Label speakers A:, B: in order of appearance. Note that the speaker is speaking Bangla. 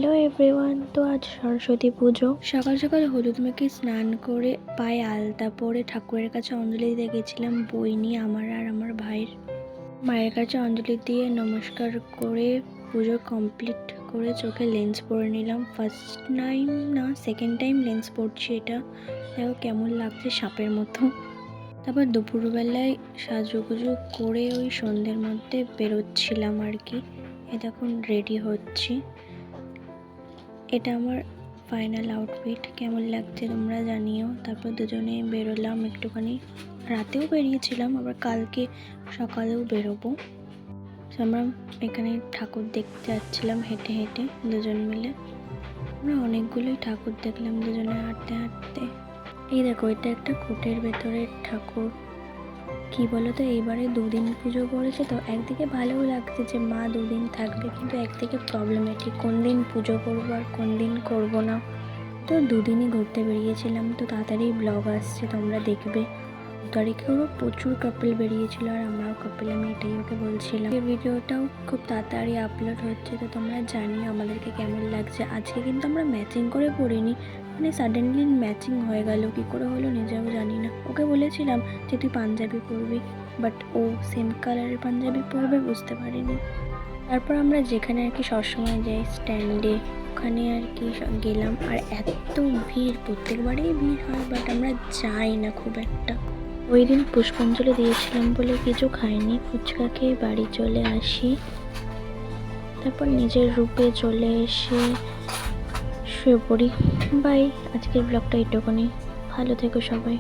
A: হ্যালো এভরিওয়ান, তো আজ সরস্বতী পুজো। সকাল সকাল হলুদ মেখে স্নান করে পায়ে আলতা পরে ঠাকুরের কাছে অঞ্জলি দিতে গেছিলাম বই নিয়ে, আমার আর আমার ভাইয়ের। মায়ের কাছে অঞ্জলি দিয়ে নমস্কার করে পুজো কমপ্লিট করে চোখে লেন্স পরে নিলাম। ফার্স্ট টাইম না সেকেন্ড টাইম লেন্স পরছি, এটা দেখো কেমন লাগছে, সাপের মতো। তারপর দুপুরবেলায় সাজুগুজু করে ওই সন্ধ্যের মধ্যে বেরোচ্ছিলাম আর কি। এখন রেডি হচ্ছি, এটা আমার ফাইনাল আউটফিট। কেমন লাগছে তোমরা জানিও। তারপর দুজনে বেরোলাম, একটুখানি রাতেও বেরিয়েছিলাম, আবার কালকে সকালেও বেরোবো। আমরা এখানে ঠাকুর দেখতে যাচ্ছিলাম হেঁটে হেঁটে দুজন মিলে। আমরা অনেকগুলোই ঠাকুর দেখলাম দুজনে হাঁটতে হাঁটতে। এই দেখো, এটা একটা কোটের ভেতরের ঠাকুর। কি বলো তো, এইবারে দুদিন পুজো করেছে তো একদিকে ভালোও লাগছে যে মা দুদিন থাকবে, কিন্তু একদিকে প্রবলেমেটিক কোন দিন পুজো করবো আর কোন দিন করবো না। তো দুদিনই ঘুরতে বেরিয়েছিলাম, তো তাড়াতাড়ি ব্লগ আসছে, তোমরা দেখবে। তারিখেও প্রচুর কাপল বেরিয়েছিল আর আমরাও কাপল, আমি এটাই ওকে বলছিলাম। এই ভিডিওটাও খুব তাড়াতাড়ি আপলোড হচ্ছে, তো তোমরা জানিও আমাদেরকে কেমন লাগছে। আজকে কিন্তু আমরা ম্যাচিং করে পড়িনি, মানে সাডেনলি ম্যাচিং হয়ে গেল, কী করে হলো নিজেও জানি না। ওকে বলেছিলাম যে তুই পাঞ্জাবি পরবি, বাট ও সেম কালারের পাঞ্জাবি পরবে, বুঝতে পারিনি। তারপর আমরা যেখানে আর কি সবসময় যাই স্ট্যান্ডে, ওখানে আর কি গেলাম। আর এত ভিড়, প্রত্যেকবারেই ভিড় হয়, বাট আমরা যাই না খুব একটা। ওই দিন পুষ্পাঞ্জলি দিয়েছিলাম বলে কিছু খাইনি, ফুচকা খেয়ে বাড়ি চলে আসি। তারপর নিজের রূপে চলে এসে শুয়ে পড়ি। বাই, আজকের ব্লগটা এটুকুনি। ভালো থেকো সবাই।